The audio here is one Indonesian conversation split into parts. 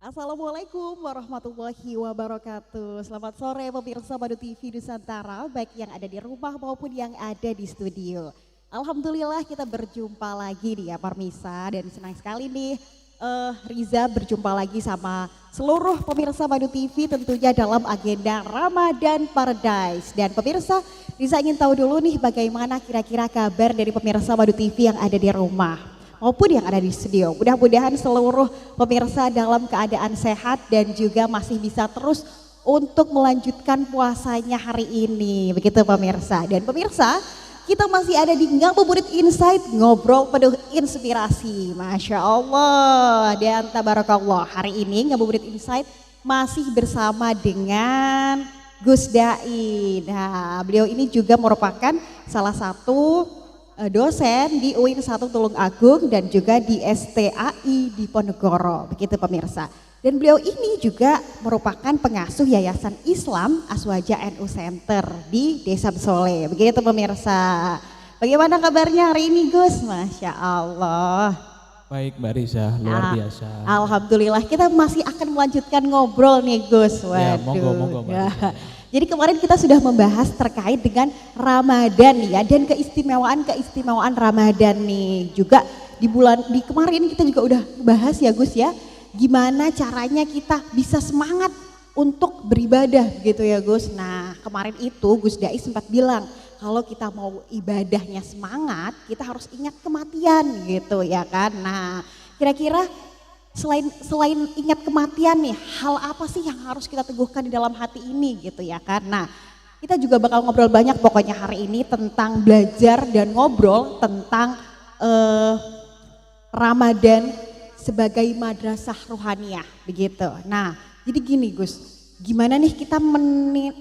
Assalamualaikum warahmatullahi wabarakatuh. Selamat sore pemirsa Madu TV Nusantara, baik yang ada di rumah maupun yang ada di studio. Alhamdulillah kita berjumpa lagi nih ya Parmisa, dan senang sekali nih Riza berjumpa lagi sama seluruh pemirsa Madu TV tentunya dalam agenda Ramadan Paradise. Dan pemirsa, Riza ingin tahu dulu nih bagaimana kira-kira kabar dari pemirsa Madu TV yang ada di rumah maupun yang ada di studio. Mudah-mudahan seluruh pemirsa dalam keadaan sehat dan juga masih bisa terus untuk melanjutkan puasanya hari ini. Begitu pemirsa. Dan pemirsa, kita masih ada di Ngabuburit Insight, ngobrol penuh inspirasi. Masya Allah. Dan tabarakallah, hari ini Ngabuburit Insight masih bersama dengan Gus Dai. Nah, beliau ini juga merupakan salah satu dosen di UIN 1 Tulungagung dan juga di STAI Diponegoro, begitu pemirsa. Dan beliau ini juga merupakan pengasuh Yayasan Islam Aswaja NU Center di Desa Besole, begitu pemirsa. Bagaimana kabarnya hari ini Gus? Masya Allah. Baik Mbak Riza, luar biasa. Alhamdulillah, kita masih akan melanjutkan ngobrol nih Gus. Waduh. Ya, monggo Mbak Riza. Jadi kemarin kita sudah membahas terkait dengan Ramadan ya, dan keistimewaan Ramadan nih. Juga di kemarin kita juga udah bahas ya Gus ya, gimana caranya kita bisa semangat untuk beribadah gitu ya Gus. Nah, kemarin itu Gus Dai sempat bilang kalau kita mau ibadahnya semangat, kita harus ingat kematian gitu ya kan. Nah, kira-kira selain ingat kematian nih, hal apa sih yang harus kita teguhkan di dalam hati ini gitu ya kan. Nah, kita juga bakal ngobrol banyak pokoknya hari ini tentang belajar dan ngobrol tentang Ramadan sebagai madrasah ruhaniyah begitu. Nah, jadi gini Gus, gimana nih kita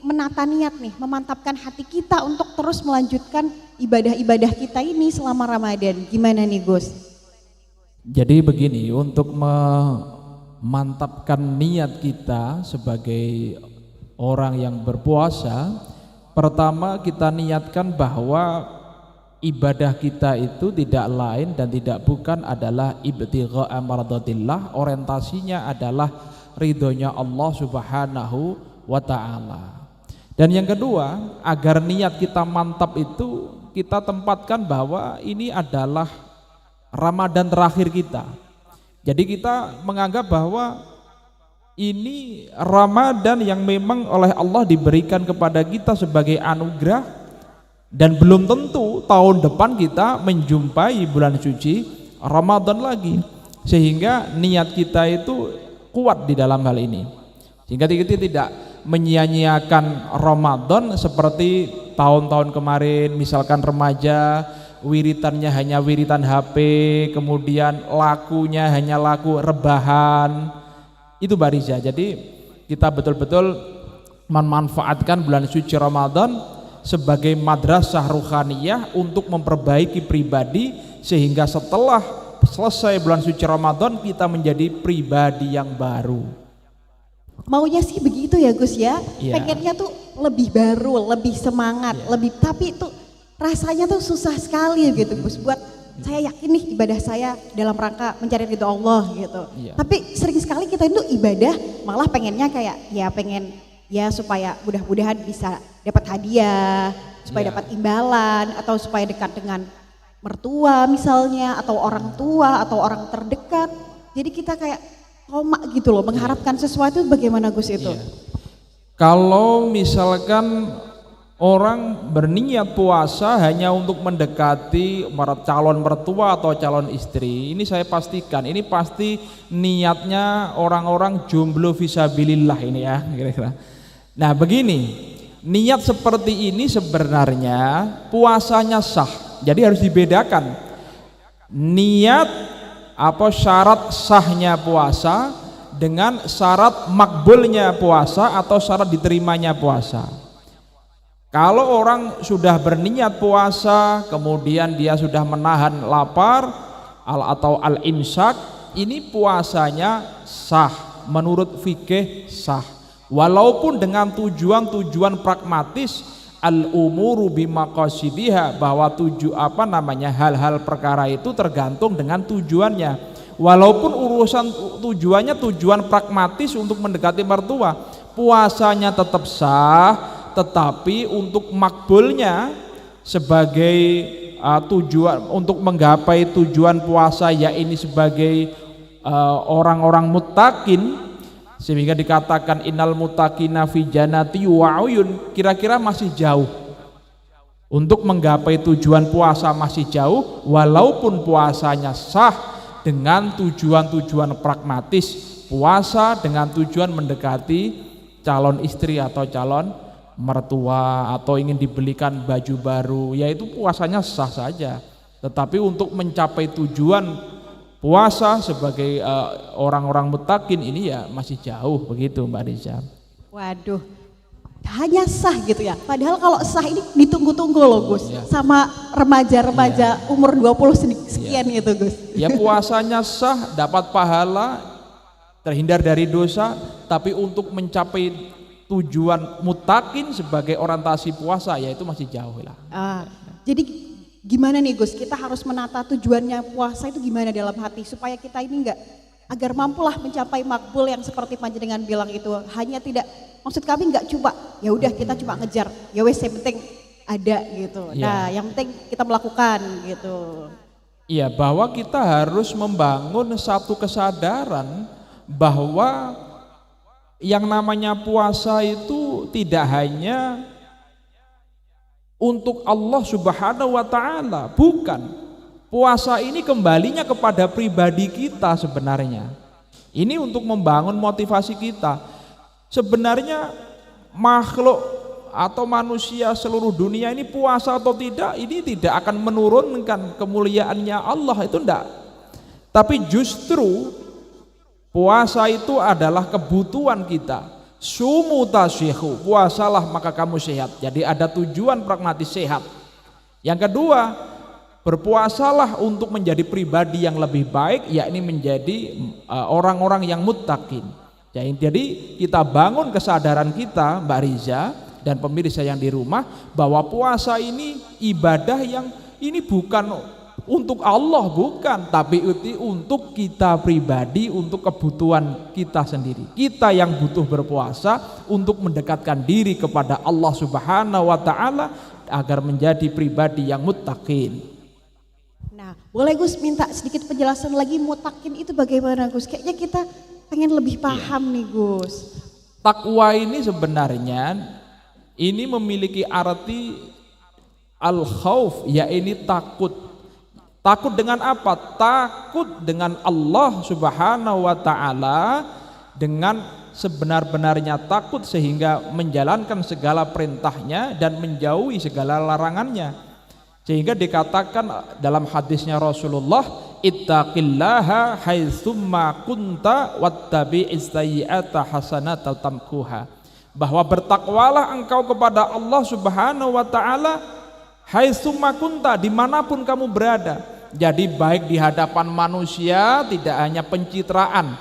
menata niat nih, memantapkan hati kita untuk terus melanjutkan ibadah-ibadah kita ini selama Ramadan. Gimana nih Gus? Jadi begini, untuk memantapkan niat kita sebagai orang yang berpuasa, pertama kita niatkan bahwa ibadah kita itu tidak lain dan tidak bukan adalah ibtigha'a mardatillah, orientasinya adalah ridhonya Allah Subhanahu wa ta'ala. Dan yang kedua, agar niat kita mantap itu kita tempatkan bahwa ini adalah Ramadan terakhir kita. Jadi kita menganggap bahwa ini Ramadan yang memang oleh Allah diberikan kepada kita sebagai anugerah, dan belum tentu tahun depan kita menjumpai bulan suci Ramadan lagi. Sehingga niat kita itu kuat di dalam hal ini. Sehingga kita tidak menyia-nyiakan Ramadan seperti tahun-tahun kemarin, misalkan remaja wiritannya hanya wiritan HP, kemudian lakunya hanya laku rebahan. Itu Mbak Riza. Jadi kita betul-betul memanfaatkan bulan suci Ramadan sebagai madrasah ruhaniyah untuk memperbaiki pribadi, sehingga setelah selesai bulan suci Ramadan kita menjadi pribadi yang baru. Maunya sih begitu ya Gus ya, pengennya tuh lebih baru, lebih semangat, lebih, tapi itu rasanya tuh susah sekali gitu Gus. Buat saya yakin nih ibadah saya dalam rangka mencari ridho Allah gitu. Tapi sering sekali kita itu ibadah malah pengennya kayak pengen supaya mudah-mudahan bisa dapat hadiah, supaya dapat imbalan, atau supaya dekat dengan mertua misalnya, atau orang tua atau orang terdekat. Jadi kita kayak koma gitu loh, mengharapkan sesuatu. Bagaimana Gus itu? Kalau misalkan orang berniat puasa hanya untuk mendekati calon mertua atau calon istri, ini saya pastikan ini pasti niatnya orang-orang jomblo fisabilillah ini ya kira-kira. Nah begini, niat seperti ini sebenarnya puasanya sah. Jadi harus dibedakan niat syarat sahnya puasa dengan syarat makbulnya puasa atau syarat diterimanya puasa. Kalau orang sudah berniat puasa, kemudian dia sudah menahan lapar atau al-imsak, ini puasanya sah, menurut fikih sah. Walaupun dengan tujuan-tujuan pragmatis, al-umuru bimaqasidiha, bahwa hal-hal perkara itu tergantung dengan tujuannya. Walaupun tujuannya tujuan pragmatis untuk mendekati mertua, puasanya tetap sah, tetapi untuk makbulnya sebagai tujuan untuk menggapai tujuan puasa, ya ini sebagai orang-orang muttaqin, sehingga dikatakan innal muttaqina fi jannati wa uyun, kira-kira masih jauh. Untuk menggapai tujuan puasa masih jauh, walaupun puasanya sah dengan tujuan-tujuan pragmatis, puasa dengan tujuan mendekati calon istri atau calon mertua, atau ingin dibelikan baju baru, yaitu puasanya sah saja. Tetapi untuk mencapai tujuan puasa sebagai orang-orang muttaqin ini ya masih jauh, begitu Mbak Riza. Waduh, hanya sah gitu ya. Padahal kalau sah ini ditunggu-tunggu loh Gus, sama remaja-remaja umur 20 sekian gitu Gus. Ya puasanya sah, dapat pahala, terhindar dari dosa, tapi untuk mencapai tujuan muttaqin sebagai orientasi puasa ya itu masih jauh lah. Jadi gimana nih Gus, kita harus menata tujuannya puasa itu gimana dalam hati supaya kita ini enggak, agar mampulah mencapai makbul yang seperti panjenengan bilang itu, hanya tidak, maksud kami enggak coba ya udah kita cuma ngejar ya wes yang penting ada gitu. Nah yang penting kita melakukan gitu. Iya, bahwa kita harus membangun satu kesadaran bahwa yang namanya puasa itu tidak hanya untuk Allah Subhanahu wa Ta'ala, bukan. Puasa ini kembalinya kepada pribadi kita sebenarnya. Ini untuk membangun motivasi kita. Sebenarnya makhluk atau manusia seluruh dunia ini puasa atau tidak, ini tidak akan menurunkan kemuliaannya Allah, itu enggak. Tapi justru puasa itu adalah kebutuhan kita. Sumu tasyihu, puasalah maka kamu sehat. Jadi ada tujuan pragmatis sehat. Yang kedua, berpuasalah untuk menjadi pribadi yang lebih baik, yakni menjadi orang-orang yang muttaqin. Jadi kita bangun kesadaran kita Mbak Riza dan pemirsa yang di rumah, bahwa puasa ini ibadah yang ini bukan untuk Allah, bukan, tapi untuk kita pribadi, untuk kebutuhan kita sendiri. Kita yang butuh berpuasa untuk mendekatkan diri kepada Allah Subhanahu wa Ta'ala agar menjadi pribadi yang muttaqin. Nah, boleh Gus minta sedikit penjelasan lagi, muttaqin itu bagaimana Gus? Kayaknya kita pengen lebih paham nih Gus. Takwa ini sebenarnya ini memiliki arti al-khauf, yaitu takut. Takut dengan apa? Takut dengan Allah Subhanahu wa Ta'ala, dengan sebenar-benarnya takut sehingga menjalankan segala perintahnya dan menjauhi segala larangannya. Sehingga dikatakan dalam hadisnya Rasulullah, ittaqillaha haitsumma kunta wattabi'is sayyi'ata hasanata tamkuha, bahwa bertakwalah engkau kepada Allah Subhanahu wa Ta'ala haitsumma kunta, dimanapun kamu berada. Jadi baik di hadapan manusia, tidak hanya pencitraan,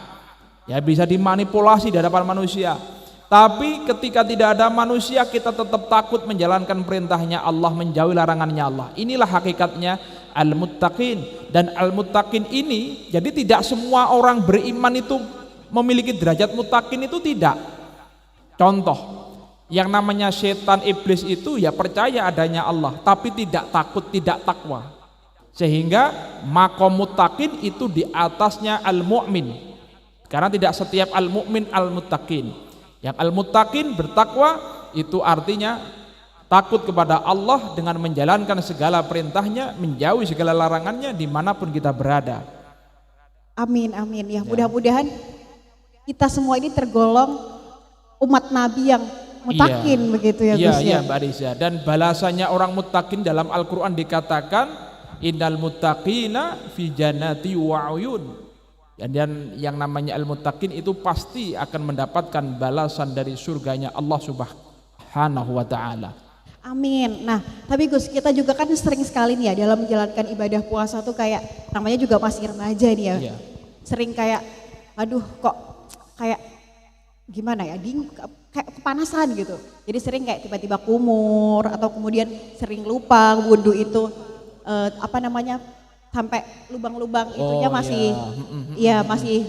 ya bisa dimanipulasi di hadapan manusia, tapi ketika tidak ada manusia kita tetap takut menjalankan perintahnya Allah, menjauhi larangannya Allah. Inilah hakikatnya al-muttaqin. Dan al-muttaqin ini, jadi tidak semua orang beriman itu memiliki derajat muttaqin, itu tidak. Contoh, yang namanya setan iblis itu ya percaya adanya Allah, tapi tidak takut, tidak takwa. Sehingga makom muttaqin itu di atasnya al-mu'min. Karena tidak setiap al-mu'min al-muttaqin. Yang al-muttaqin bertakwa itu artinya takut kepada Allah dengan menjalankan segala perintahnya, menjauhi segala larangannya dimanapun kita berada. Amin, amin ya. Mudah-mudahan kita semua ini tergolong umat Nabi yang muttaqin, begitu ya Gus ya. Iya Mbak Riza. Dan balasannya orang muttaqin dalam Al-Quran dikatakan innal muttaqina fi jannati wa uyun. Dan yang namanya al-muttaqin itu pasti akan mendapatkan balasan dari surganya Allah Subhanahu wa Ta'ala. Amin. Nah, tapi Gus, kita juga kan sering sekali nih ya dalam menjalankan ibadah puasa tuh kayak namanya juga masih remaja nih ya. Iya. Sering kayak aduh kok kayak gimana ya, kayak kepanasan gitu. Jadi sering kayak tiba-tiba kumur atau kemudian sering lupa wudhu itu sampai lubang-lubang itunya Oh, masih iya. ya masih